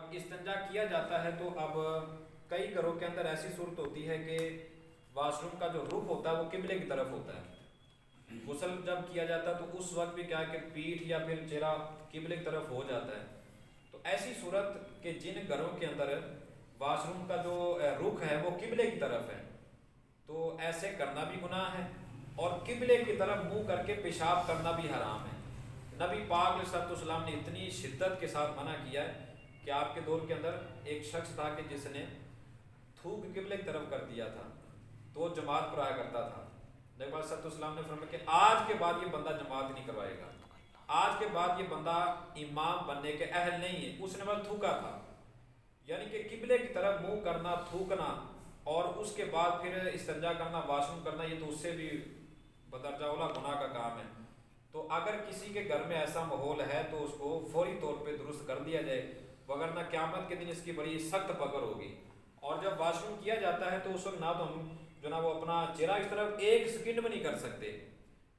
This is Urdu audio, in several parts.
اب استنجا کیا جاتا ہے تو اب کئی گھروں کے اندر ایسی صورت ہوتی ہے کہ واش روم کا جو رخ ہوتا ہے وہ قبلے کی طرف ہوتا ہے. غسل جب کیا جاتا ہے تو اس وقت بھی کیا ہے کہ پیٹھ یا پھر چہرہ قبلے کی طرف ہو جاتا ہے. تو ایسی صورت کہ جن گھروں کے اندر واش روم کا جو رخ ہے وہ قبلے کی طرف ہے تو ایسے کرنا بھی گناہ ہے اور قبلے کی طرف منہ کر کے پیشاب کرنا بھی حرام ہے. نبی پاک علیہ السلام نے اتنی شدت کے ساتھ منع کیا ہے کہ آپ کے دور کے اندر ایک شخص تھا کہ جس نے تھوک قبلے کی طرف کر دیا تھا تو وہ جماعت پڑھایا کرتا تھا. نبی پاک صلی اللہ علیہ وسلم نے فرمایا کہ آج کے بعد یہ بندہ جماعت نہیں کروائے گا, آج کے بعد یہ بندہ امام بننے کے اہل نہیں ہے. اس نے بس تھوکا تھا, یعنی کہ قبلے کی طرف منہ کرنا, تھوکنا اور اس کے بعد پھر استنجا کرنا, واش روم کرنا, یہ تو اس سے بھی بدرجہ اولا گناہ کا کام ہے. تو اگر کسی کے گھر میں ایسا ماحول ہے تو اس کو فوری طور پہ درست کر دیا جائے, وگرنہ قیامت کے دن اس کی بڑی سخت پکڑ ہوگی. اور جب واش روم کیا جاتا ہے تو اس وقت نہ تو ہم جو نا وہ اپنا چہرہ اس طرف ایک سیکنڈ بھی نہیں کر سکتے,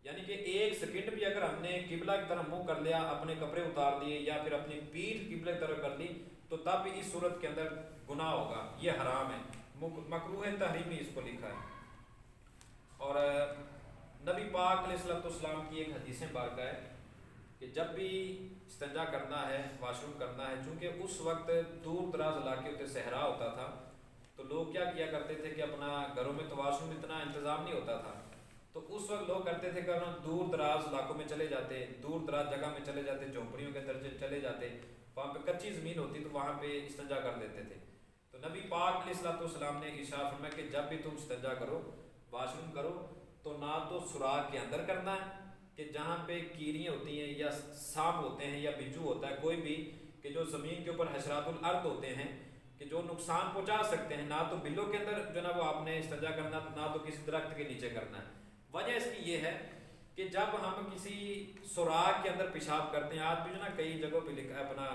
یعنی کہ ایک سیکنڈ بھی اگر ہم نے قبلہ کی طرف منہ کر لیا, اپنے کپڑے اتار دیے یا پھر اپنی پیٹھ قبلہ کی طرف کر لی تو تب بھی اس صورت کے اندر گناہ ہوگا, یہ حرام ہے, مکروہ تحریمی اس کو لکھا ہے. اور نبی پاک علیہ السلام کی ایک حدیث مبارکہ ہے کہ جب بھی استنجا کرنا ہے, واش روم کرنا ہے, چونکہ اس وقت دور دراز علاقے ہوتے, صحرا ہوتا تھا, تو لوگ کیا کیا کرتے تھے کہ اپنا گھروں میں تو واش روم اتنا انتظام نہیں ہوتا تھا, تو اس وقت لوگ کرتے تھے کہ دور دراز علاقوں میں چلے جاتے, دور دراز جگہ میں چلے جاتے, جھونپڑیوں کے اندر چلے جاتے, وہاں پہ کچی زمین ہوتی تو وہاں پہ استنجا کر لیتے تھے. تو نبی پاک علیہ السلام نے ارشاد فرمایا کہ جب بھی تم استنجا کرو, واش روم کرو, تو نہ تو سوراخ کے اندر کرنا ہے کہ جہاں پہ کیڑیاں ہوتی ہیں یا سانپ ہوتے ہیں یا بجو ہوتا ہے, کوئی بھی کہ جو زمین کے اوپر حشرات الارض ہوتے ہیں کہ جو نقصان پہنچا سکتے ہیں, نہ تو بلوں کے اندر جو نا وہ آپ نے استنجا کرنا, نہ تو کسی درخت کے نیچے کرنا ہے. وجہ اس کی یہ ہے کہ جب ہم کسی سوراخ کے اندر پیشاب کرتے ہیں, آج بھی جو نا کئی جگہوں پہ لکھا ہے اپنا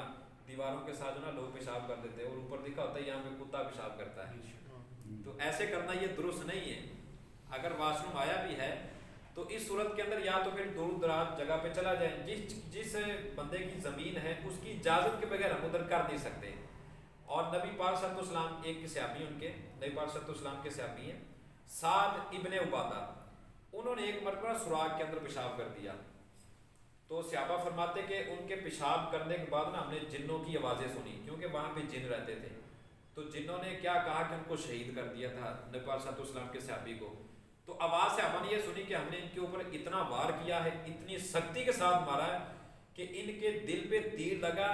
دیواروں کے ساتھ جو نا لوگ پیشاب کر دیتے ہیں اور اوپر لکھا ہوتا ہے یہاں پہ کتا پیشاب کرتا ہے, تو ایسے کرنا یہ درست نہیں ہے. اگر واش روم آیا بھی ہے تو اس صورت کے اندر یا تو پھر دور دراز جگہ پہ چلا جائے, جس بندے کی زمین ہے اس کی اجازت کے بغیر ہم ادھر کر نہیں سکتے. اور نبی پاک صلی اللہ علیہ وسلم ایک صحابی, ان کے نبی پاک صلی اللہ علیہ وسلم کے صحابی ہیں سعد ابن عبادہ, انہوں نے ایک مرتبہ سوراخ کے اندر پیشاب کر دیا. تو صحابہ فرماتے کہ ان کے پیشاب کرنے کے بعد نا ہم نے جنوں کی آوازیں سنی, کیونکہ وہاں پہ جن رہتے تھے, تو جنوں نے کیا کہا کہ ان کو شہید کر دیا تھا نبی پاک صلی اللہ علیہ وسلم کے صحابی کو. تو آواز سے ہم نے یہ سنی کہ ہم نے ان کے اوپر اتنا وار کیا ہے, اتنی سختی کے ساتھ مارا ہے کہ ان کے دل پہ تیر لگا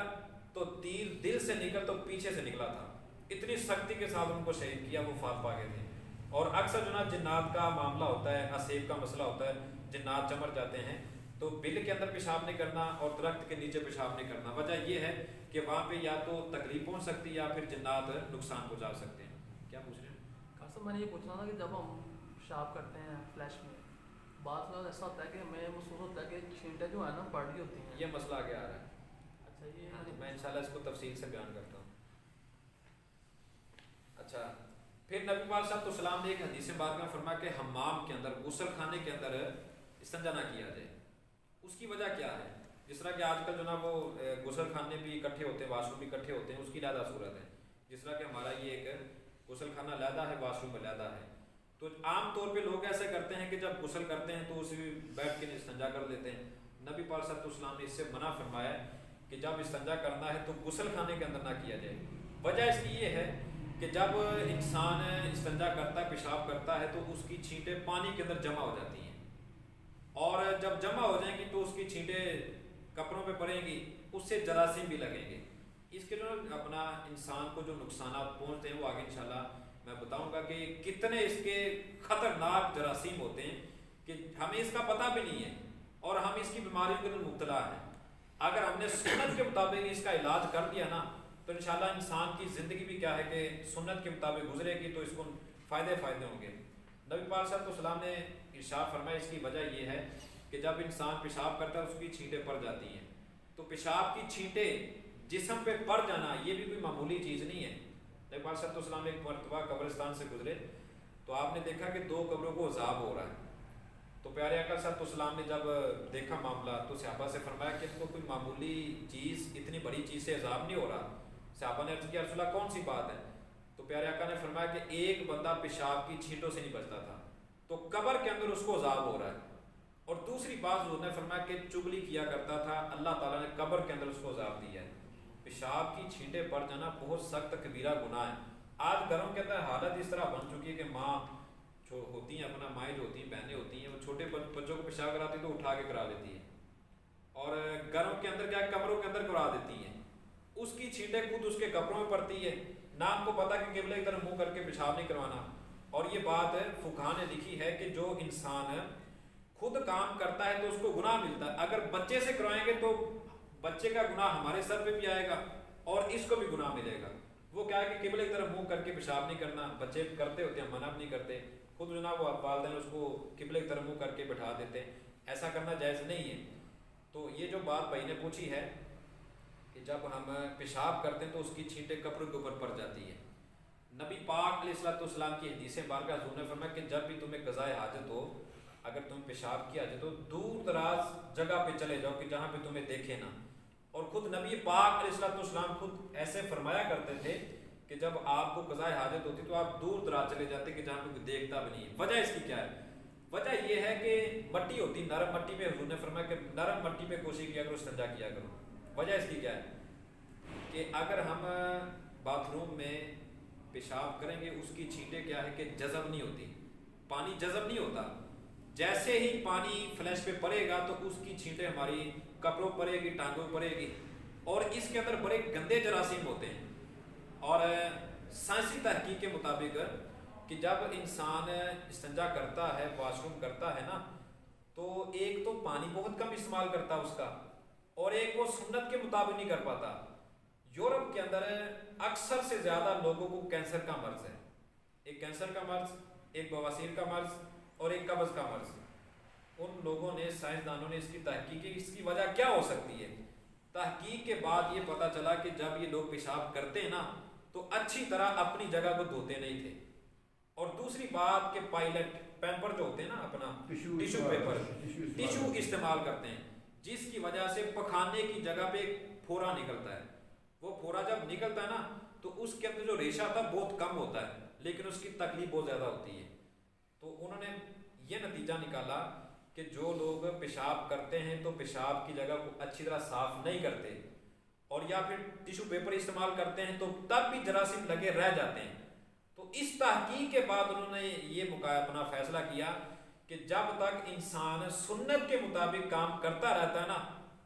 تو تیر دل سے نکل تو پیچھے سے نکلا تھا, اتنی سختی کے ساتھ ان کو شہید کیا, وہ فات پا گئے تھے. اور اکثر جو نا جنات کا معاملہ ہوتا ہے, اسیب کا مسئلہ ہوتا ہے, جنات چمر جاتے ہیں, تو بل کے اندر پیشاب نہیں کرنا اور درخت کے نیچے پیشاب نہیں کرنا. وجہ یہ ہے کہ وہاں پہ یا تو تکلیف پہنچ سکتی ہے یا پھر جنات نقصان پہنچا سکتے ہیں. کیا پوچھ رہے ہیں؟ کاسم میں نے یہ پوچھنا تھا کہ جب ہم پیشاب کرتے ہیں فلیش میں, بعض لوگ ایسا ہوتا ہے کہ میں محسوس ہوتا ہے کہ چھینٹیں جو ہے نا بڑھ رہی ہوتی ہیں. یہ مسئلہ آگے آ رہا ہے. اچھا, یہ میں انشاءاللہ اس کو تفصیل سے بیان کرتا ہوں. اچھا, پھر نبی پاک صلی اللہ علیہ وسلم نے ایک حدیث پاک میں فرمایا کہ حمام کے اندر, غسل خانے کے اندر استنجا نہ کیا جائے. اس کی وجہ کیا ہے؟ جس طرح کہ آج کل جو نا وہ غسل خانے بھی اکٹھے ہوتے ہیں, واش روم بھی اکٹھے ہوتے ہیں, اس کی علیحدہ صورت ہے. جس طرح کہ ہمارا یہ ایک غسل خانہ علیحدہ ہے, واش روم علیحدہ ہے. تو عام طور پہ لوگ ایسے کرتے ہیں کہ جب غسل کرتے ہیں تو اسی بیٹھ کے استنجا کر لیتے ہیں. نبی پاک صلی اللہ علیہ وسلم نے اس سے منع فرمایا ہے کہ جب استنجا کرنا ہے تو غسل خانے کے اندر نہ کیا جائے. وجہ اس کی یہ ہے کہ جب انسان استنجا کرتا ہے, پیشاب کرتا ہے, تو اس کی چھینٹیں پانی کے اندر جمع ہو جاتی ہیں, اور جب جمع ہو جائیں گی تو اس کی چھینٹیں کپڑوں پہ پڑیں گی, اس سے جراثیم بھی لگیں گے. اس کے جو اپنا انسان کو جو نقصانات پہنچتے ہیں وہ آگے انشاءاللہ میں بتاؤں گا کہ کتنے اس کے خطرناک جراثیم ہوتے ہیں کہ ہمیں اس کا پتہ بھی نہیں ہے اور ہم اس کی بیماریوں کے اندر مبتلا ہیں. اگر ہم نے سنت کے مطابق اس کا علاج کر دیا نا تو انشاءاللہ انسان کی زندگی بھی کیا ہے کہ سنت کے مطابق گزرے گی, تو اس کو فائدے ہوں گے. نبی پاک صلی اللہ علیہ وسلم نے ارشاد فرمایا اس کی وجہ یہ ہے کہ جب انسان پیشاب کرتا ہے اس کی چھینٹیں پڑ جاتی ہیں, تو پیشاب کی چھینٹیں جسم پہ پڑ جانا یہ بھی کوئی معمولی چیز نہیں ہے. نبی پاک صلی اللہ علیہ وسلم ایک مرتبہ قبرستان سے گزرے تو آپ نے دیکھا کہ 2 قبروں کو عذاب ہو رہا ہے. تو پیارے آقا صلی اللہ علیہ وسلم نے جب دیکھا معاملہ تو صحابہ سے فرمایا کہ اس کو کوئی معمولی چیز, اتنی بڑی چیز سے عذاب نہیں ہو رہا. صحابہ نے عرض کیا رسول اللہ کون سی بات ہے؟ تو پیارے آقا نے فرمایا کہ ایک بندہ پیشاب کی چھینٹوں سے نہیں بچتا تھا تو قبر کے اندر اس کو عذاب ہو رہا ہے، اور دوسری بات حضور نے فرمایا کہ چگلی کیا کرتا تھا، اللہ تعالیٰ نے قبر کے اندر اس کو عذاب دیا ہے۔ پیشاب کی چھینٹیں پڑ جانا بہت سخت کبیرہ گناہ ہے۔ آج گھروں کے اندر حالت اس طرح بن چکی ہے کہ ماں جو ہوتی ہیں، اپنا مائیں جو ہوتی ہیں، بہنیں ہوتی ہیں، وہ چھوٹے بچوں کو پیشاب کراتی ہیں تو اٹھا کے کرا دیتی ہیں، اور گھروں کے اندر کیا کمروں کے اندر کرا دیتی ہیں، اس کی چھینٹیں خود اس کے کپڑوں میں پڑتی ہے، نہ ان کو پتا کہ قبلے کی طرف منہ کر کے پیشاب نہیں کروانا۔ اور یہ بات فقہا نے لکھی ہے کہ جو انسان خود کام کرتا ہے تو اس کو گناہ ملتا ہے، اگر بچے سے کروائیں گے تو بچے کا گناہ ہمارے سر پہ بھی آئے گا اور اس کو بھی گناہ ملے گا۔ وہ کیا ہے کہ قبلے کی طرف منہ کر کے پیشاب نہیں کرنا، بچے کرتے ہوتے ہیں، منع بھی نہیں کرتے، خود جناب وہ والدین اس کو قبلے کی طرف منہ کر کے بٹھا دیتے ہیں، ایسا کرنا جائز نہیں ہے۔ تو یہ جو بات بھائی نے پوچھی ہے کہ جب ہم پیشاب کرتے ہیں تو اس کی چھینٹیں کپڑوں کے اوپر پڑ جاتی ہے، نبی پاک علیہ السلام کی حدیث بارگاہ حضور نے فرمایا کہ جب بھی تمہیں قضائے حاجت ہو، اگر تمہیں پیشاب کی حاجت ہو، دور دراز جگہ پہ چلے جاؤ کہ جہاں پہ تمہیں دیکھے نہ۔ اور خود نبی پاک علیہ السلام خود ایسے فرمایا کرتے تھے کہ جب آپ کو قضائے حاجت ہوتی تو آپ دور دراز چلے جاتے کہ جہاں پہ کوئی دیکھتا بھی نہیں ہے۔ وجہ اس کی کیا ہے؟ وجہ یہ ہے کہ مٹی ہوتی، نرم مٹی پہ حضور نے فرمایا کہ نرم مٹی پہ کوشش کیا کرو، استنجا کیا کرو۔ وجہ اس کی کیا ہے کہ اگر ہم باتھ روم میں پیشاب کریں گے، اس کی چھینٹیں کیا ہے کہ جذب نہیں ہوتی، پانی جذب نہیں ہوتا، جیسے ہی پانی فلیش پہ پڑے گا تو اس کی چھینٹیں ہماری کپڑوں پڑے گی، ٹانگوں پڑے گی، اور اس کے اندر بڑے گندے جراثیم ہوتے ہیں۔ اور سائنسی تحقیق کے مطابق کہ جب انسان استنجا کرتا ہے، واش روم کرتا ہے نا، تو ایک تو پانی بہت کم استعمال کرتا ہے اس کا، اور ایک وہ سنت کے مطابق نہیں کر پاتا۔ یورپ کے اندر اکثر سے زیادہ لوگوں کو کینسر کا مرض ہے، ایک کینسر کا مرض، ایک بواسیر کا مرض اور ایک قبض کا مرض۔ ان لوگوں نے، سائنسدانوں نے اس کی تحقیق کی، اس کی وجہ کیا ہو سکتی ہے۔ تحقیق کے بعد یہ پتا چلا کہ جب یہ لوگ پیشاب کرتے ہیں نا تو اچھی طرح اپنی جگہ کو دھوتے نہیں تھے، اور دوسری بات کہ پائلٹ پیمپر جو ہوتے ہیں نا، اپنا ٹیشو پیپر، ٹیشو استعمال کرتے ہیں، جس کی وجہ سے پخانے کی جگہ پہ پھورا نکلتا ہے۔ وہ پھورا جب نکلتا ہے نا تو اس کے اندر جو ریشہ تھا بہت کم ہوتا ہے، لیکن اس کی تکلیف بہت زیادہ ہوتی ہے۔ تو انہوں نے یہ نتیجہ نکالا کہ جو لوگ پیشاب کرتے ہیں تو پیشاب کی جگہ کو اچھی طرح صاف نہیں کرتے، اور یا پھر ٹیشو پیپر استعمال کرتے ہیں تو تب بھی جراثیم لگے رہ جاتے ہیں۔ تو اس تحقیق کے بعد انہوں نے یہ اپنا فیصلہ کیا کہ جب تک انسان سنت کے مطابق کام کرتا رہتا ہے نا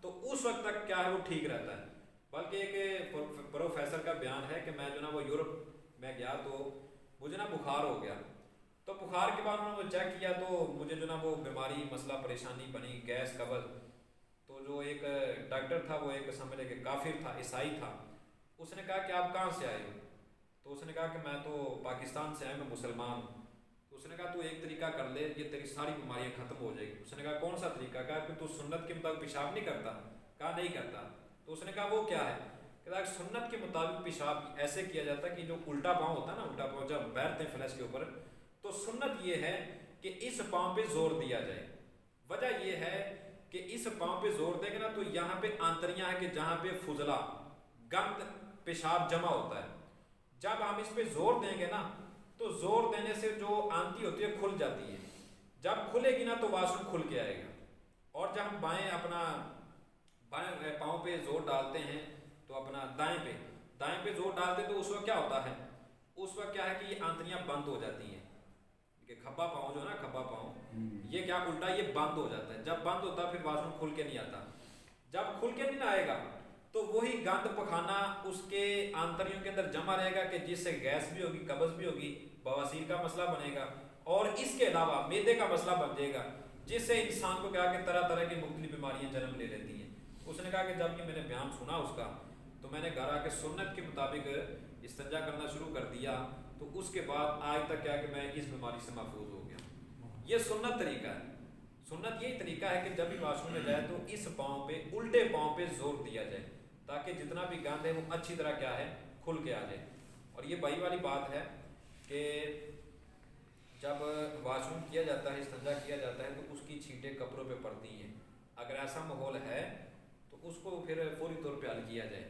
تو اس وقت تک کیا ہے وہ ٹھیک رہتا ہے۔ بلکہ ایک پروفیسر کا بیان ہے کہ میں جو نا وہ یورپ میں گیا تو مجھے نا بخار ہو گیا، تو بخار کے بعد انہوں نے چیک کیا تو مجھے جو نا وہ بیماری، مسئلہ، پریشانی بنی، گیس، قبض۔ تو جو ایک ڈاکٹر تھا وہ ایک سمجھ لے کہ کافر تھا، عیسائی تھا، اس نے کہا کہ آپ کہاں سے آئے ہو؟ تو اس نے کہا کہ میں تو پاکستان سے آیا ہوں، میں مسلمان ہوں۔ تو اس نے کہا تو ایک طریقہ کر لے، یہ تیری ساری بیماریاں ختم ہو جائے گی۔ اس نے کہا کون سا طریقہ؟ کہا کہ تو سنت کے مطابق پیشاب نہیں کرتا؟ کہا نہیں کرتا۔ تو اس نے کہا وہ کیا ہے؟ کہ سنت کے مطابق پیشاب ایسے کیا جاتا ہے کہ جو الٹا پاؤں ہوتا ہے نا، الٹا پاؤں جب بیٹھتے ہیں فلیش کے اوپر، تو سنت یہ ہے کہ اس پاؤں پہ زور دیا جائے۔ وجہ یہ ہے کہ اس پاؤں پہ زور دیں گے نا تو یہاں پہ آنتریاں ہیں کہ جہاں پہ فضلہ، گند، پیشاب جمع ہوتا ہے، جب ہم اس پہ زور دیں گے نا تو زور دینے سے جو آنتی ہوتی ہے کھل جاتی ہے، جب کھلے گی نا تو واش روم کھل کے آئے گا۔ اور جب ہم بائیں پاؤں پہ زور ڈالتے ہیں تو اپنا دائیں پہ زور ڈالتے ہیں تو اس وقت کیا ہوتا ہے؟ اس وقت کیا ہے کہ یہ آنتریاں بند ہو جاتی ہیں، کہ کھبا پاؤں جو ہے نا، کھبا پاؤں، یہ کیا الٹا یہ بند ہو جاتا ہے۔ جب بند ہوتا ہے پھر واش روم کھل کے نہیں آتا۔ جب کھل کے نہیں آئے گا تو وہی گند پخانا اس کے آنتریوں کے اندر جمع رہے گا کہ جس سے گیس بھی ہوگی، قبض بھی ہوگی، بواسیر کا مسئلہ بنے گا، اور اس کے علاوہ معدے کا مسئلہ بن جائے گا، جس سے انسان کو کیا کہ طرح طرح کی مختلف بیماریاں جنم لے لیتی ہیں۔ اس نے کہا کہ جب کہ میں نے بیان سنا اس کا تو میں نے گھر آ کے سنت کے مطابق استنجا کرنا شروع کر دیا، تو اس کے بعد آج تک کیا کہ میں اس بیماری سے محفوظ ہو گیا۔ یہ سنت طریقہ ہے۔ سنت یہی طریقہ ہے کہ جب بھی واش روم میں جائے تو اس پاؤں پہ، الٹے پاؤں پہ زور دیا جائے تاکہ جتنا بھی گند ہے وہ اچھی طرح کیا ہے کھل کے آ جائے۔ اور یہ بھائی والی بات ہے کہ جب واش روم کیا جاتا ہے، استنجا کیا جاتا ہے تو اس کی چھینٹیں کپڑوں پہ پڑتی ہیں۔ اگر ایسا ماحول ہے تو اس کو پھر فوری طور پہ حل کیا جائے،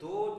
2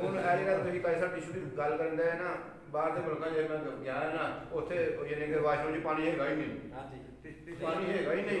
ਹੁਣ ਐਰੀ ਗੱਲ ਤੁਸੀਂ ਕਾਇਸਾ ਟਿਸ਼ੂ ਦੀ ਗੱਲ ਕਰਦੇ ਹੈ ਨਾ, ਬਾਹਰ ਦੇ ਮੁਲਕਾਂ 'ਚ ਮੈਂ ਗਿਆ ਨਾ ਉੱਥੇ ਯਾਨੀ ਕਿ ਵਾਸ਼ਰੂਮ 'ਚ ਪਾਣੀ ਹੈਗਾ ਹੀ ਨਹੀਂ। ਹਾਂਜੀ, ਪਾਣੀ ਹੈਗਾ ਹੀ ਨਹੀਂ,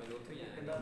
ਮੈਂ ਉੱਥੇ ਹੀ ਆਇਆ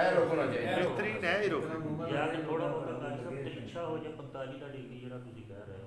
ਇਹ ਰੋਕਣਾ ਚਾਹੀਦਾ, ਬਿਹਤਰੀਨ ਹੈ ਹੀ ਰੋਕਣਾ। ਜਾਂ ਕਿ ਥੋੜਾ ਬਹੁਤਾ ਕਰ ਸਕਦੇ ਇੱਛਾ ਹੋ ਜਾ 45 ਦਾ ਡਿਗਰੀ ਜਿਹੜਾ ਤੁਸੀਂ ਕਹਿ ਰਹੇ ਹੋ,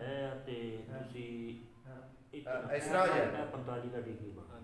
ਇਹ ਆ ਤੇ ਤੁਸੀਂ ਇਸ ਤਰ੍ਹਾਂ ਹੋ ਜਾਏ 45 ਦਾ ਡਿਗਰੀ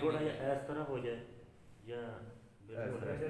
ਥੋੜਾ ਜਿਹਾ ਇਸ ਤਰ੍ਹਾਂ ਹੋ ਜਾਏ ਜਾਂ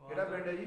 ਕਿਹੜਾ ਪਿੰਡ ਹੈ ਜੀ?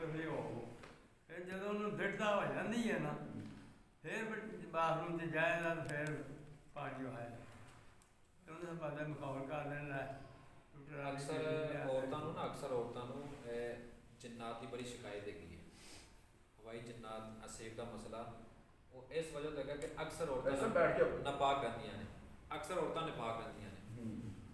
ਤੁਸੀਂ ਹੋਵੋ। ਫਿਰ ਜਦੋਂ ਉਹਨੂੰ ਬਿਠਦਾ ਹੋ ਜਾਂਦੀ ਹੈ ਨਾ ਫਿਰ ਬਾਥਰੂਮ 'ਚ ਜਾਏਗਾ ਤਾਂ ਫਿਰ ਪਾਣੀ ਆਇਆ ਤੇ ਉਹਨੇ ਪਤਾ ਮਖੌਲ ਕਰ ਲੈਣਾ। ਅਕਸਰ ਔਰਤਾਂ ਨੂੰ ਜਿੰਨਾਤ ਦੀ ਬੜੀ ਸ਼ਿਕਾਇਤ ਹੈਗੀ ਹੈ, ਹਵਾਈ ਜਿੰਨਾਤ ਅਸੇਬ ਦਾ ਮਸਲਾ ਉਹ ਇਸ ਵਜ੍ਹਾ ਤੋਂ ਹੈਗਾ ਕਿ ਅਕਸਰ ਔਰਤਾਂ ਨਾਪਾਕ ਰਹਿੰਦੀਆਂ ਨੇ, ਅਕਸਰ ਔਰਤਾਂ ਨਾਪਾਕ ਰਹਿੰਦੀਆਂ ਨੇ,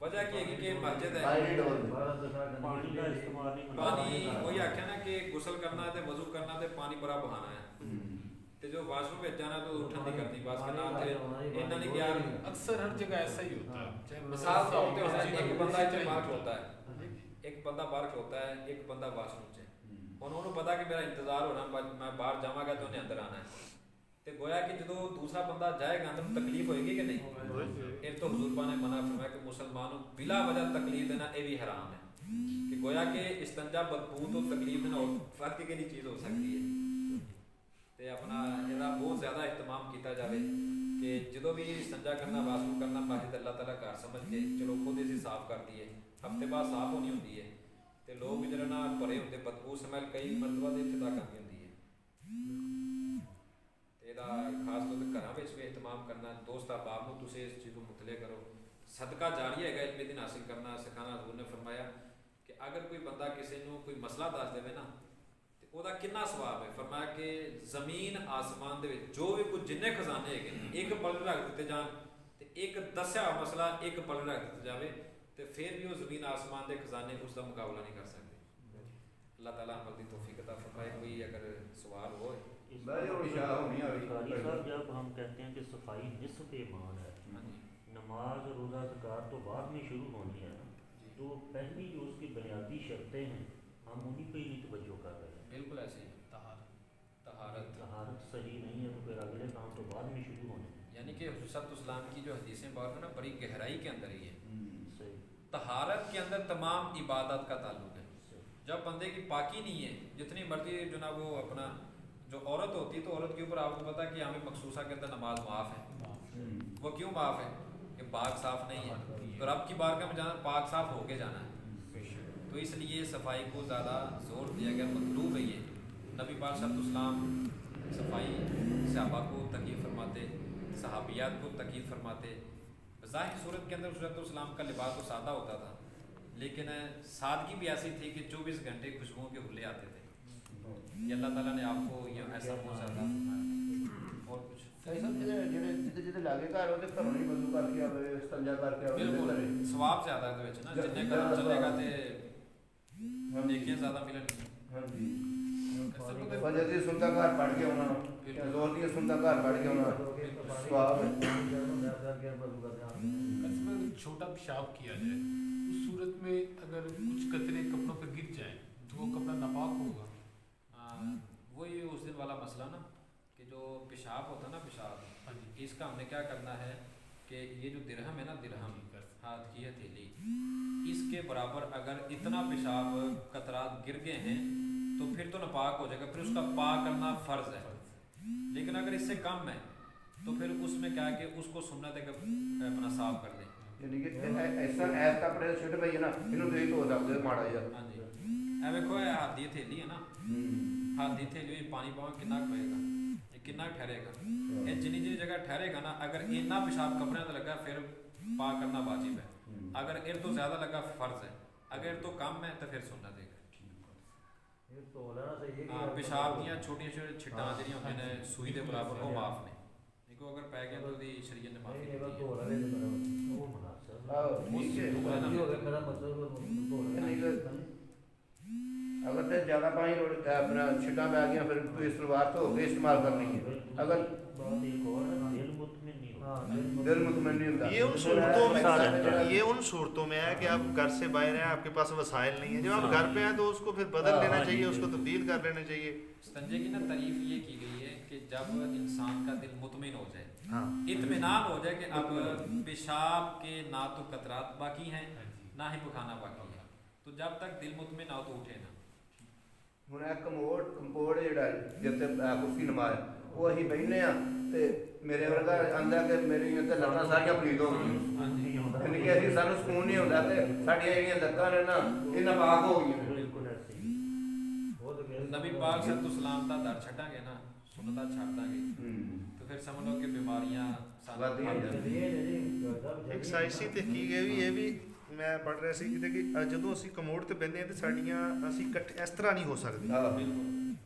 وجہ کی ہے کہ مسجد ہے پانی ڈول پانی کا استعمال نہیں پانی وہی آخیا نا کہ غسل کرنا ہے وضو کرنا ہے پانی بڑا بہانا ہے تے جو واش روم وچ جانا تو اٹھن دی کرنی بس کے نام تے انہاں نے کیا اکثر ہر جگہ ایسا ہی ہوتا ہے چاہے مثال طور پہ ہوتا ہے ایک بندہ اتنے باہر کھلوتا ہے ایک بندہ باہر کھلوتا ہے ایک بندہ واش روم چ انہوں نے پتا کہ میرا انتظار ہونا میں باہر جاواں گا تو انہیں اندر آنا ہے تے گویا کہ جدو دوسرا بندہ جائے گا اندر تکلیف ہوئے گی کہ نہیں پھر تو حضور پاک نے منع فرمایا کہ مسلمانوں بلا وجہ تکلیف دینا یہ بھی حرام ہے کہ گویا کہ استنجا بدبو تو تکلیف دینا فرق کی چیز ہو سکتی ہے تے اپنا یہ بہت زیادہ اہتمام کیتا جائے کہ جدو بھی استنجا کرنا واسو کرنا مسجد اللہ تعالیٰ گھر سمجھ کے چلو خود اسی صاف کر دیے ہفتے بعد صاف ہونی ہوتی ہے تے لوگ جڑے نا بھرے ہوتے بدبو سمیل کئی مرتبہ دے اتنے تک آتی ہوتی ہے خاص طور پہ گھر بھی اہتمام کرنا دوست احباب کو تسی اس چیز کو مطلع کرو صدقہ جاری ہے علم دین حاصل کرنا سکھانا حضور نے فرمایا کہ اگر کوئی بندہ کسی نو کوئی مسئلہ دس دے نا تو وہ کنا ثواب ہے فرمایا کہ زمین آسمان دے جو بھی کچھ جن خزانے ہے ایک پل رکھ دیتے جان تو ایک دسیا مسئلہ ایک پل رکھ دیتے جاوے تو پھر بھی وہ زمین آسمان دے خزانے اس کا مقابلہ نہیں کر سکتے اللہ تعالیٰ عمل دی توفیق عطا فرمائے کوئی اگر سوال ہو قاری صاحب جب ہم کہتے ہیں کہ صفائی نصف ایمان ہے نماز روزہ زکوٰۃ تو بعد میں شروع ہونی ہے تو پہلی جو اس کی بنیادی شرطیں ہیں ہم انہیں پہ ہی نہیں توجہ کر رہے ہیں بالکل ایسے ہی طہارت صحیح نہیں ہے تو پھر اگلے کام تو بعد میں شروع ہونے ہیں یعنی کہ حضرت اسلام کی جو حدیثیں بات ہے نا بڑی گہرائی کے اندر ہی ہے صحیح طہارت کے اندر تمام عبادت کا تعلق ہے جب بندے کی پاکی نہیں ہے جتنی مرضی جو نا وہ اپنا جو عورت ہوتی ہے تو عورت کے اوپر آپ کو پتا کہ ہمیں مخصوصہ کے اندر نماز معاف ہے وہ کیوں معاف ہے کہ پاک صاف نہیں ہے تو رب کی بارگاہ میں جانا پاک صاف ہو کے جانا ہے تو اس لیے صفائی کو زیادہ زور دیا گیا مطلوب ہے یہ نبی پاک صلی اللہ علیہ وسلم صفائی صحابہ کو تکلیف فرماتے صحابیات کو تکلیف فرماتے ظاہر صورت کے اندر حضرت اسلام کا لباس تو سادہ ہوتا تھا لیکن سادگی بھی ایسی تھی کہ 24 گھنٹے خوشبوؤں کے حلے آتے تھے یہ اللہ تعالیٰ نے آپ کو یہ ایسا موسیقہ فرمایا اور کچھ کئی سب جڑے لاگے گھر ہوتے گھروں نہیں وضو کر کے آوے استنجا کر کے آوے بالکل ثواب زیادہ ہے وچ نا جننے گھر چلے گا تے نیکیاں زیادہ ملن ہاں جی وجہ دی سنتا گھر پڑھ کے ہونا زور دی سنتا گھر پڑھ کے ہونا ثواب چھوٹا پیشاب کیا جائے اس صورت میں اگر کچھ قطرے کپڑوں پہ گر جائیں تو وہ کپڑا ناپاک ہوگا وہی اس دن والا مسئلہ نا کہ جو پیشاب ہوتا ہے نا پیشاب اس کا ہم نے کیا کرنا ہے کہ یہ جو درہم ہے نا درہم ہاتھ کی ہتھیلی اس کے برابر اگر اتنا پیشاب قطرات گر گئے ہیں تو پھر تو ناپاک ہو جائے گا پھر اس کا پاک کرنا فرض ہے لیکن اگر اس سے کم ہے تو پھر اس میں کیا ہے کہ اس کو سنت ہے کہ اپنا صاف کر دیں یعنی کہ ایسا ایس کپڑے چھٹ پئی ہے نا اینوں تو دھو سکدے ماڑا جا ہاں جی اے ویکھو اے ہاتھ دی تھیلی ہے نا ہاتھ دی تھیلی پانی پاؤں کتنا ہوئے گا یہ کتنا ٹھہرے گا یہ جنی جگہ ٹھہرے گا نا اگر اتنا پیشاب کپڑے تو لگا پھر پاک کرنا واجب ہے اگر ایر تو زیادہ لگا فرض ہے اگر تو کم ہے تو پھر سنت ہے پیشاب دیا چھوٹی چھوٹی چھٹاں جڑیاں ہوندے نے سوئی دے برابر وہ معاف نے دیکھو اگر پے گیا تو دی شریعت نے معافی دی ہے وہ مناسب اگر تے زیادہ پانی اپنا چھٹا پہ گیا پھر کوئی سلوار تو ہو کے استعمال کرنی ہے اگر بات ایک اور ہے دل مطمئن نہیں ہوتا دل مطمئن نہیں ہوتا یہ ان صورتوں میں ہے کہ آپ گھر سے باہر ہیں آپ کے پاس وسائل نہیں ہیں جب آپ گھر پہ ہیں تو اس کو پھر بدل لینا چاہیے اس کو تبدیل کر لینا چاہیے استنجے کی نا تعریف یہ کی گئی ہے کہ جب انسان کا دل مطمئن ہو جائے اطمینان ہو جائے کہ اب پیشاب کے نہ تو قطرات باقی ہیں نہ ہی پخانا باقی ہے تو جب تک دل مطمئن ہو تو اٹھے نا ہن اے کمپوڑ جڑا جتے اس کی نماز وہ اسی بیٹھنے ہاں تے میرے ورگا اندر کہ میری تے لتاں ساریاں پلیت ہو گئی یعنی کہ اسی سانو سکون نہیں ہوندا تے ساڈیاں جڑیاں لتاں نے نا یہ ناپاک ہو گئی بالکل ایسے ہی نبی پاک صلی اللہ علیہ وسلم دا در چھٹاں گے نا سنتاں چھڈ داں گے تو پھر سمجھ لو کہ بیماریاں ایک سائنسی تحقیق یہ بھی میں پڑھ رہا سی کہ جدوں اسی کموڈ تے بہندے ہیں تے ساڈیاں اسی اس طرح نہیں ہو سکدی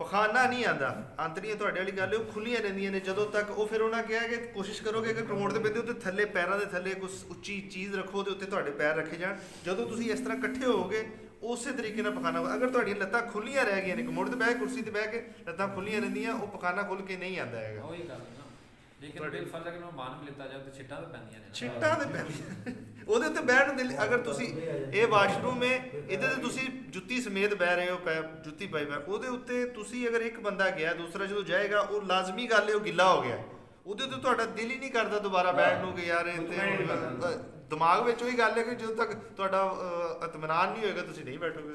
ਪਖਾਨਾ ਨਹੀਂ ਆਂਦਾ, ਆਂਤੜੀਆਂ ਤੁਹਾਡੇ ਵਾਲੀ ਗੱਲ ਹੈ ਉਹ ਖੁੱਲੀਆਂ ਰਹਿੰਦੀਆਂ ਨੇ ਜਦੋਂ ਤੱਕ। ਉਹ ਫਿਰ ਉਹਨਾਂ ਕਿਹਾ ਕਿ ਕੋਸ਼ਿਸ਼ ਕਰੋਗੇ ਕਿ ਕਮੋਡ ਦੇ ਬੰਦੇ ਉੱਤੇ ਥੱਲੇ ਪੈਰਾਂ ਦੇ ਥੱਲੇ ਕੁਝ ਉੱਚੀ ਚੀਜ਼ ਰੱਖੋ ਤੇ ਉੱਤੇ ਤੁਹਾਡੇ ਪੈਰ ਰੱਖੇ ਜਾਣ। ਜਦੋਂ ਤੁਸੀਂ ਇਸ ਤਰ੍ਹਾਂ ਇਕੱਠੇ ਹੋਵੋਗੇ ਉਸੇ ਤਰੀਕੇ ਨਾਲ ਪਖਾਨਾ। ਅਗਰ ਤੁਹਾਡੀਆਂ ਲੱਤਾਂ ਖੁੱਲੀਆਂ ਰਹਿ ਗਈਆਂ ਨੇ, ਕਮੋਡ ਤੇ ਬਹਿ ਕੇ ਕੁਰਸੀ ਤੇ ਬਹਿ ਕੇ ਲੱਤਾਂ ਖੁੱਲੀਆਂ ਰਹਿੰਦੀਆਂ, ਉਹ ਪਖਾਨਾ ਖੁੱਲ ਕੇ ਨਹੀਂ ਆਂਦਾ ਹੈਗਾ। ਉਹੀ ਗੱਲ ਹੈ ਨਾ, ਲੇਕਿਨ ਬਿਲ ਫਰਜ਼ ਅਗਰ ਮਾਨ ਵੀ ਲਿੱਤਾ ਜਾਏ ਤਾਂ ਛਿੱਟਾਂ ਤਾਂ ਪੈਂਦੀਆਂ ਨੇ। ਛਿੱਟਾਂ ਤੇ ਪੈਂਦੀਆਂ ਉਹਦੇ ਉੱਤੇ ਬਹਿਣ ਨੂੰ ਦਿਲ। ਅਗਰ ਤੁਸੀਂ ਇਹ ਵਾਸ਼ਰੂਮ ਹੈ, ਇਹਦੇ ਤੇ ਤੁਸੀਂ ਜੁੱਤੀ ਸਮੇਤ ਬਹਿ ਰਹੇ ਹੋ, ਜੁੱਤੀ ਪਾਈ ਬਹਿ, ਉਹਦੇ ਉੱਤੇ ਤੁਸੀਂ ਅਗਰ ਇੱਕ ਬੰਦਾ ਗਿਆ ਦੂਸਰਾ ਜਦੋਂ ਜਾਏਗਾ ਉਹ ਲਾਜ਼ਮੀ ਗੱਲ ਹੈ ਉਹ ਗਿੱਲਾ ਹੋ ਗਿਆ, ਉਹਦੇ ਉੱਤੇ ਤੁਹਾਡਾ ਦਿਲ ਹੀ ਨਹੀਂ ਕਰਦਾ ਦੁਬਾਰਾ ਬੈਠਣ ਨੂੰ ਕਿ ਯਾਰ ਇਹ ਤੇ ਦਿਮਾਗ ਵਿੱਚ ਉਹੀ ਗੱਲ ਹੈ ਕਿ ਜਦੋਂ ਤੱਕ ਤੁਹਾਡਾ ਇਤਮਾਨਾਨ ਨਹੀਂ ਹੋਏਗਾ ਤੁਸੀਂ ਨਹੀਂ ਬੈਠੋਗੇ।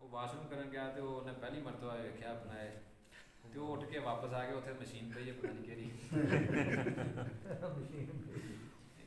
ਉਹ ਵਾਸ਼ਰੂਮ ਕਰਨ ਗਿਆ ਤੇ ਉਹਨੇ ਪਹਿਲੀ ਮਰਤਬਾ ਵੇਖਿਆ ਆਪਣਾ ਇਹ, ਤੇ ਉਹ ਉੱਠ ਕੇ ਵਾਪਸ ਆ ਗਿਆ, ਉੱਥੇ ਮਸ਼ੀਨ ਪਈ ਹੈ ਪਤਾ ਨਹੀਂ ਕਿਹੜੀ।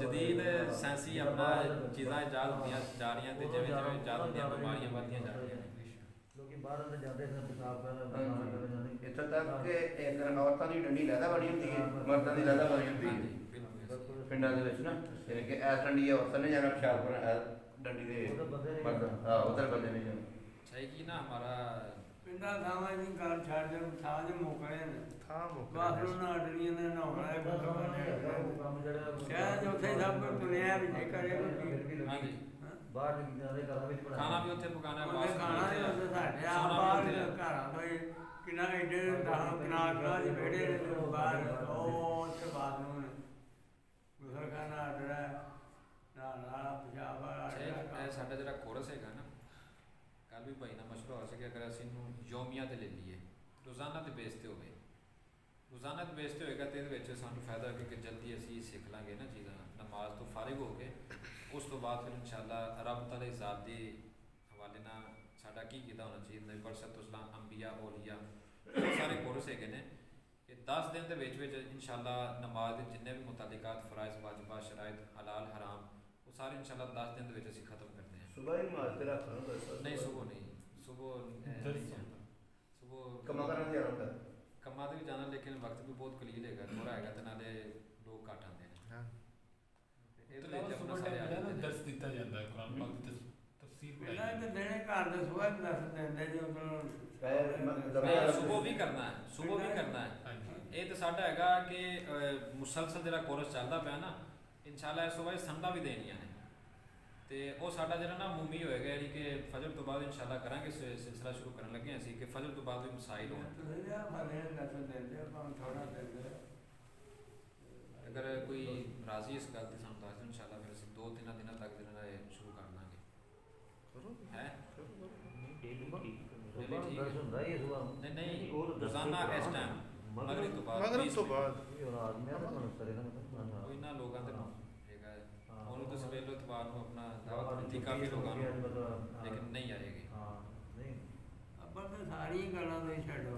ਜਦੀਦ ਸਾਇੰਸੀ ਆਪਣਾ ਚੀਜ਼ਾਂ ਇਜਾਦ ਹੁੰਦੀਆਂ ਜਾ ਰਹੀਆਂ ਤੇ ਜਿਵੇਂ ਜਿਵੇਂ ਇਜਾਦ ਹੁੰਦੀਆਂ ਬਿਮਾਰੀਆਂ ਵੱਧਦੀਆਂ ਜਾ ਰਹੀਆਂ ਨੇ। ਇੱਥੋਂ ਤੱਕ ਕਿ ਇੱਕ ਔਰਤਾਂ ਦੀ ਡੰਡੀ ਲੈਦਾ ਬਣੀ ਹੁੰਦੀ ਹੈ, ਮਰਦਾਂ ਦੀ ਲੈਦਾ ਬਣੀ ਹੁੰਦੀ ਹੈ ਪਿੰਡਾਂ ਦੇ ਵਿੱਚ ਨਾ, ਜਿਵੇਂ ਕਿ ਐਸ ਡੰਡੀ ਔਰਤਾਂ ਨੇ ਜਾਣਾ ਪਿਸ਼ਾਬ ਕਰਨ, ਡੰਡੀ ਦੇ ਮਰਦਾਂ ਹਾਂ ਉਧਰ ਬੰਦੇ ਨੇ ਜਾਣਾ। ਸਹੀ ਕੀ ਨਾ ਹਮਾਰਾ ਪਿੰਡਾਂ ਥਾਵਾਂ ਦੀ ਗੱਲ ਛੱਡ ਦੇ, ਥਾਂ ਦੇ ਮੋਕਲੇ ਨੇ ਥਾਂ ਮੁੱਕ ਬਾਥਰੂਮ ਨਾਲ ਅਡਲੀਆਂ ਨੇ ਨਹਾਉਣਾ ਹੈ, ਸ਼ਹਿਰ ਉੱਥੇ ਸਭ ਕੁਝ ਦੁਨੀਆ ਵੀ ਨਹੀਂ ਕਰੇ ਕੋਈ। ਹਾਂਜੀ ਬਾਹਰ ਦੇ ਘਰਾਂ ਵਿੱਚ ਖਾਣਾ ਵੀ ਉੱਥੇ ਪਕਾਣਾ, ਉਹਨੇ ਖਾਣਾ ਹੀ ਉੱਥੇ ਸਾਡੇ ਆ ਬਾਹਰ ਘਰਾਂ ਤੋਂ ਹੀ ਕਿੰਨਾ ਐਡੇ ਕਿਨਾਰ ਦੇ ਵਿਹੜੇ ਨੇ ਬਾਹਰ, ਉਹ ਉੱਥੇ ਬਾਥਰੂਮ ਨੇ, ਗੁਸਲ ਖਾਨਾ ਅਡੜਾ ਨਾਲ ਪੰਜਾਬ ਵਾਲਾ ਇਹ ਸਾਡਾ ਜਿਹੜਾ ਕੋਰਸ ਹੈਗਾ ਨਾ, ਕੱਲ ਵੀ ਭਾਈ ਨਾਲ ਮਸ਼ਵਰਾ ਹੋ ਸਕਿਆ ਅਗਰ ਅਸੀਂ ਇਹਨੂੰ ਯੋਮੀਆਂ ਤੇ ਲੈ ਲਈਏ, ਰੋਜ਼ਾਨਾ ਦੇ ਬੇਸ ਤੇ ਹੋਵੇ, ਰੋਜ਼ਾਨਾ ਦੇ ਬੇਸ ਤੇ ਹੋਏਗਾ ਤੇ ਇਹਦੇ ਵਿੱਚ ਸਾਨੂੰ ਫਾਇਦਾ ਹੋਏਗਾ ਕਿ ਜਲਦੀ ਅਸੀਂ ਸਿੱਖ ਲਾਂਗੇ ਨਾ ਚੀਜ਼ਾਂ। ਨਮਾਜ਼ ਤੋਂ ਫਾਰਿਗ ਹੋ ਕੇ ਉਸ ਤੋਂ ਬਾਅਦ ਫਿਰ ਇਨਸ਼ਾਅੱਲਾ ਰੱਬ ਤਾਲਾ ਜ਼ਾਤ ਦੇ ਹਵਾਲੇ ਨਾਲ ਸਾਡਾ ਕੀ ਕੀਤਾ ਹੋਣਾ ਚਾਹੀਦਾ, ਨਬੀ ਪਾਕ ਸੱਲੱਲਾਹੁ ਅਲੈਹਿ ਵਸੱਲਮ, ਅੰਬੀਆ, ਔਲੀਆ, ਬਹੁਤ ਸਾਰੇ ਕੋਰਸ ਹੈਗੇ ਨੇ ਕਿ 10 ਦਿਨ ਦੇ ਵਿੱਚ ਇਨਸ਼ਾਅੱਲਾ ਨਮਾਜ਼ ਦੇ ਜਿੰਨੇ ਵੀ ਮੁਤਅਲਕਾਤ ਫਰਾਇਜ਼ ਵਾਜਬਾਤ ਸ਼ਰਾਇਤ ਹਲਾਲ ਹਰਾਮ ਉਹ ਸਾਰੇ ਇਨਸ਼ਾਅੱਲਾ 10 ਦਿਨ ਦੇ ਵਿੱਚ ਅਸੀਂ ਖਤਮ ਕਰਦੇ ਹਾਂ। ਸੁਬਹ ਹੀ ਨਮਾਜ਼ ਤੇ ਰੱਖ ਲਓ ਨਹੀਂ ਸੁਬਹ ਨਹੀਂ, ਸੁਬਹ ਕੰਮਾਂ ਕਰਨ ਦੀ ਆਉਂਦਾ ਕੰਮਾਂ ਤੇ ਵੀ ਜਾਣਾ, ਲੇਕਿਨ ਵਕਤ ਵੀ ਬਹੁਤ ਕਲੀਲ ਹੈਗਾ, ਥੋੜਾ ਹੈਗਾ ਤੇ ਨਾਲੇ ਲੋਕ ਘੱਟ ਆਉਂਦੇ ਨੇ। ਇਹਦੇ ਲਈ ਤੇ ਆਪਣਾ ਸਾਰੇ ਆ ਜਾਂਦੇ ਨੇ। ਦਰਸ ਦਿੱਤਾ ਜਾਂਦਾ ਹੈ ਕੁਰਾਨ ਪਾਕ ਦੀ ਤਫਸੀਰ ਵੀ ਪਹਿਲਾਂ ਆਈ ਤੇ ਦੇਣੇ ਘਰ ਦੇ ਸੁਬਾਹ ਵੀ ਦੱਸ ਦਿੰਦੇ ਜੀ ਨਹੀਂ, ਸੁਬਹ ਵੀ ਕਰਨਾ ਹੈ, ਸੁਬਹ ਵੀ ਕਰਨਾ ਹੈ। ਹਾਂਜੀ ਇਹ ਤਾਂ ਸਾਡਾ ਹੈਗਾ ਕਿ ਮੁਸਲਸਲ ਜਿਹੜਾ ਕੋਰਸ ਚੱਲਦਾ ਪਿਆ ਨਾ, ਇਨਸ਼ਾਅੱਲਾ ਇਸ ਤੋਂ ਬਾਅਦ ਸੰਡਾ ਵੀ ਦੇਣੀਆਂ ਨੇ ਤੇ ਉਹ ਸਾਡਾ ਜਿਹੜਾ ਨਾ ਮੂਮੀ ਹੋਏਗਾ, ਯਾਨੀ ਕਿ ਫਜਰ ਤੋਂ ਬਾਅਦ ਇਨਸ਼ਾਅੱਲਾ ਕਰਾਂਗੇ ਸਿਲਸਿਲਾ ਸ਼ੁਰੂ ਕਰਨ ਲੱਗੇ ਅਸੀਂ ਕਿ ਫਜਰ ਤੋਂ ਬਾਅਦ ਵੀ ਮਸਾਇਲ ਹੋਣ। ਅਗਰ ਕੋਈ ਰਾਜ਼ੀ ਇਸ ਗੱਲ ਤੇ ਸਾਨੂੰ ਦੱਸ ਦਿਓ ਇਨਸ਼ਾਅੱਲਾ ਫਿਰ ਅਸੀਂ 2-3 ਦਿਨਾਂ ਤੱਕ ਜਿਹੜਾ ਹੈ ਸ਼ੁਰੂ ਕਰ ਲਾਂਗੇ। ਹੈ ਨਹੀਂ ਨਹੀਂ ਰੋਜ਼ਾਨਾ ਇਸ ਟਾਈਮ ਮਗਰਿਬ ਤੋਂ ਬਾਅਦ ਕੋਈ ਨਾ ਲੋਕਾਂ ਦੇ ਹੈਗਾ ਉਹਨੂੰ ਤਾਂ ਸਵੇਰ ਇਤਵਾਰ ਨੂੰ ਆਪਣਾ ਦਾਵਤ ਦਿੱਤੀ ਕਾਫੀ ਲੋਕਾਂ ਨੂੰ, ਲੇਕਿਨ ਨਹੀਂ ਆਏਗੀ। ਆਪਾਂ ਤਾਂ ਸਾਰੀਆਂ ਗੱਲਾਂ ਤੋਂ ਹੀ ਛੱਡੋ